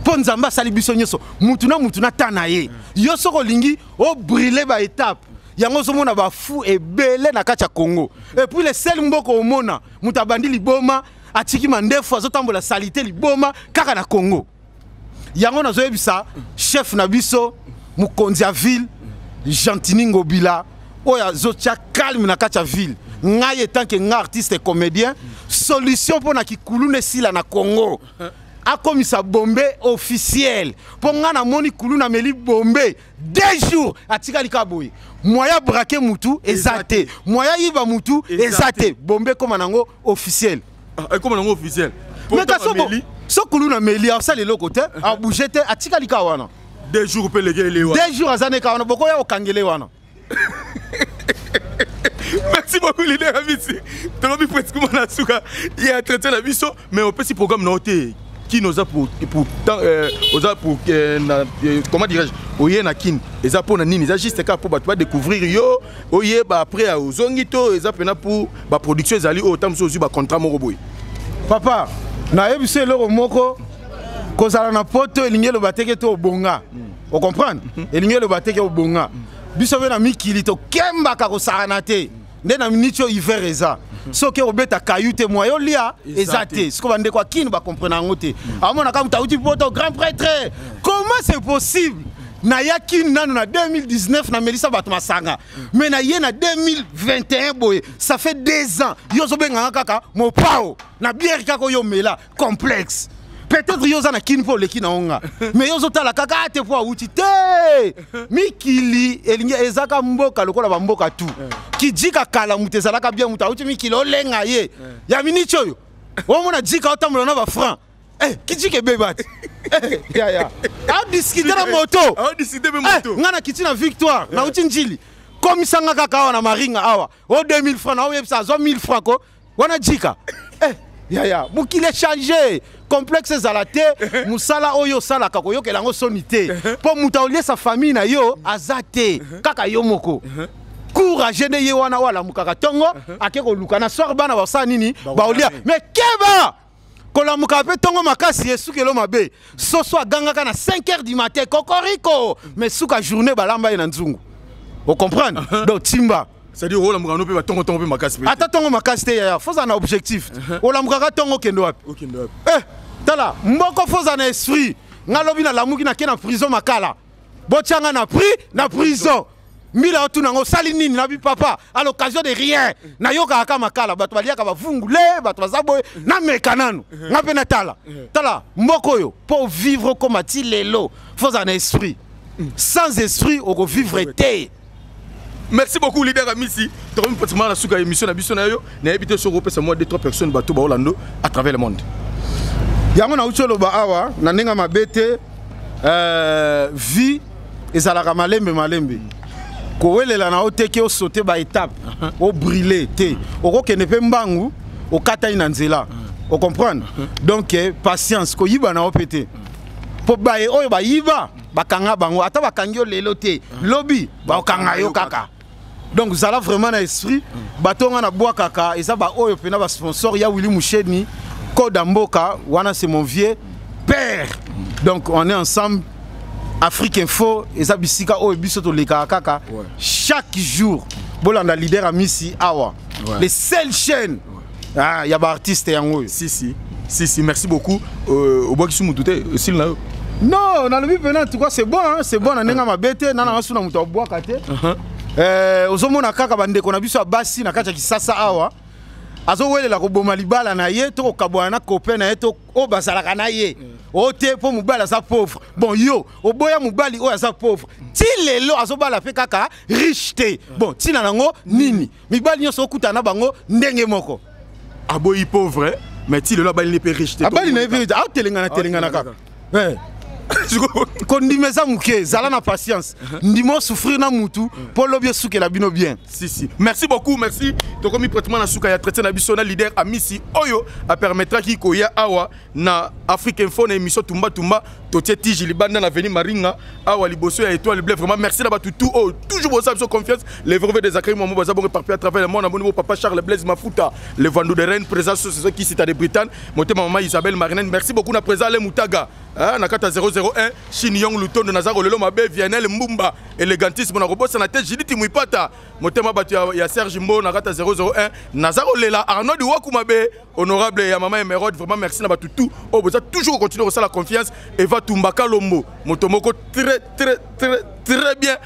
Speaker 2: po nzamba sali biso nyonso mutuna tana ye yo soko lingi o brûler ba étape yango zomona ba fou et belé na kacha Congo et puis les sel mboko omona mutabandi liboma atiki mandefu azotambola salité liboma kaka na Congo yango nazoyebisa chef na biso mukonzi ya ville Gentini Ngobila oya zotia calme na kacha ville ngai tant que nga artiste et comédien solution pour na kikulune sila na Congo akomisa bombe officiel pour nga na moni kuluna meli bombe 2 jours atika likaboy moya braquer mutu ezate moya iba mutu ezate bombe comme nango officiel
Speaker 1: comme nango officiel
Speaker 2: mais so kuluna meli ça le côté a bouger te atika likawana
Speaker 1: 2 jours pe legele
Speaker 2: 2 jours azane kawana boko ya okangele wana.
Speaker 1: Merci beaucoup leader Amisi. Tolobi pratiquement na suka il y a traité la biso mais au petit programme noté qui nous a pour comment dirais-je oye na kin eza pour na nini eza juste ka pour ba découvrir yo oye ba après ozongito eza pena pour ba production ezali au temps so ba contrat moko boy
Speaker 2: papa na yebise loko moko kozala na poto elingi lo bateke to bonga o comprendre elingi lo bateke o bonga biso na mikili to kemba ka kosarana te nde na minicho hiver eza soki obeta kayute moyo lia ezate siko bande kwa kini ba comprendre ngote amona ka mutauti poto grand prêtre comment c'est possible na yakini nanu na 2019 na Melissa Batmasanga mais na ye na 2021 boye ça fait 2 ans yo zo benga kaka mo pao na bière kako yo mela complexe peut-être yo za na kini po leki na onga mais yo zo tala kaka te po uti te mikili elingi ezaka mboka lokola ba mboka tu kijika kala mutezala ka bien muta uti mikili olenga ye ya minicho yo o mona jika otambola na ba franc kijike bebati ya a discuter na moto ngana kitina victoire na uti njili komisanga kaka na maringa awa o 2000 francs na o yebisa zo 1000 francs ko wana jika ya mukile changer complexe zalate musala oyo sala kako yo kelango sonité po muta olie sa famille na yo azate kaka yo moko courage ne ye wana wala mukaka tongo akeko luka na soir bana basa nini ba olia mais keba kola mukape tongo makasi esukelo mabe soso agangaka na 5h du matin kokoriko mais suka journée balamba ina nzungu vous comprenez donc timba
Speaker 1: c'est-à-dire ola mukano pe tongo pe makasi pe
Speaker 2: ata tongo makasi te ya foza na objectif ola mukaka tongo kendo wapi tala mboko foza na esprit ngalobi na lamuki na ke na prison makala botianga na prison mila otuna ngo sali nini na bi papa à l'occasion de rien na yoka aka makala bato baliaka bavungule bato bazabo na mekanano ngape na tala mboko yo pour vivre comme ati lelo foza na esprit sans esprit on vivre te.
Speaker 1: Merci beaucoup leader Amisi. Tu as pratiquement la souka émission na biso na yo na habité sur groupe c'est moi 2-3 personnes bato ba Orlando à travers le monde.
Speaker 2: Yango na ucholo ba awa na nenga mabete vie ezalaka malembe kowelela na oteke o sauter ba étape o brûler te oko kene pe mbangu o kata ina nzela o comprendre donc patience ko yiba na opete po ba e oyo ba yiba bakanga bango ata bakangi lelo te lobby ba okanga yo kaka donc vous allez vraiment na esprit batonga na bois kaka eza ba oyo pena ba sponsor ya Willy Musheni Koda Mboka wana c'est mon vieux père donc on est ensemble Afrique Info eza bisika oyo biso to leka kaka chaque jour bolanda leader Amisi awa les seules chaînes ah ya ba artiste yango
Speaker 1: si merci beaucoup au bois qui sous mutute aussi là
Speaker 2: non na lobi pena en tout cas c'est bon na nenga mabete na na suna muto bois kate ozomona kaka bandeko na biso basi na kacha kisasa awa azo welela ko boma libala na ye to kabwana na copain na ye to o bazalaka na ye o te po mubala za pauvre bon yo oboya mubali o za pauvre ti lelo azo bala pe kaka riche te bon tina nango nini mibali nyoso okuta na bango ndenge moko
Speaker 1: aboyi pauvre mais ti le là bali ne peut riche
Speaker 2: ah bali ne peut riche ah telengana kaka kondimeza muke zala na patience ndimo souffrir na mutu pour lobie souke la bino bien
Speaker 1: si merci beaucoup merci to komi pratiquement na souka ya traité na biso na leader amisi oyo a permettra ki ko ya awa na Afrique Info na émission Tumba Tumba to tieti jilibanda na veni maringa awa liboso ya étoile bleu vraiment merci na batu tout oh toujours pour ça confiance les vrais des accueils moi baza bon partout à travers le monde na bon papa Charles Blaise Mafuta le vendeur de reine présence sur ceux qui cite à des Britanniques motema maman Isabelle Marinette merci beaucoup na présent le Mutaga na kata 001 Shinyong Lutondo Nazaro lelo mabe Vianel Mbumba élégantisme na robosa na tête Jiditi Muipata motema batu ya Serge Mbo na kata 001 Nazaro lela Arnaud Wakumabe honorable ya maman Emeraude vraiment merci na batu tout oh vous toujours continuer ça la confiance Eva Tumbaka Lombo motomoko très bien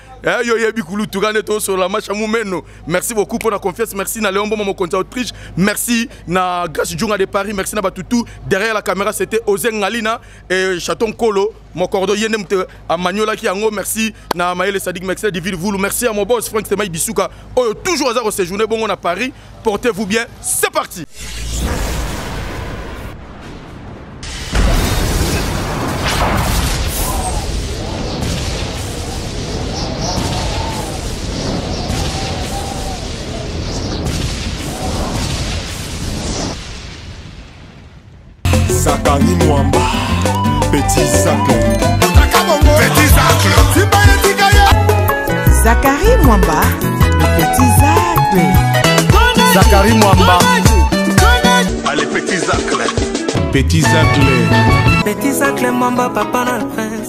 Speaker 1: yo yebi kulu tukane to sur la match amumeno merci beaucoup pour la confiance merci na Léon mon compte Autriche merci na Grace Djunga de Paris merci na batutu derrière la caméra c'était Ozen Ngalina et Chaton Kolo mon cordo yenem à Magnola qui ango merci na Maël Sadik merci David Voulou merci à mon boss Frank Temay Bisuka oh toujours à séjourner bon on à Paris portez-vous bien c'est parti.
Speaker 13: Zakari Mwamba, Petit Zacle. Petit Zacle.
Speaker 12: Zakari Mwamba, le Petit Zacle.
Speaker 13: Zakari Mwamba. Allez, Petit Zacle. Petit Zacle.
Speaker 12: Petit Zacle Mwamba, papa na prince.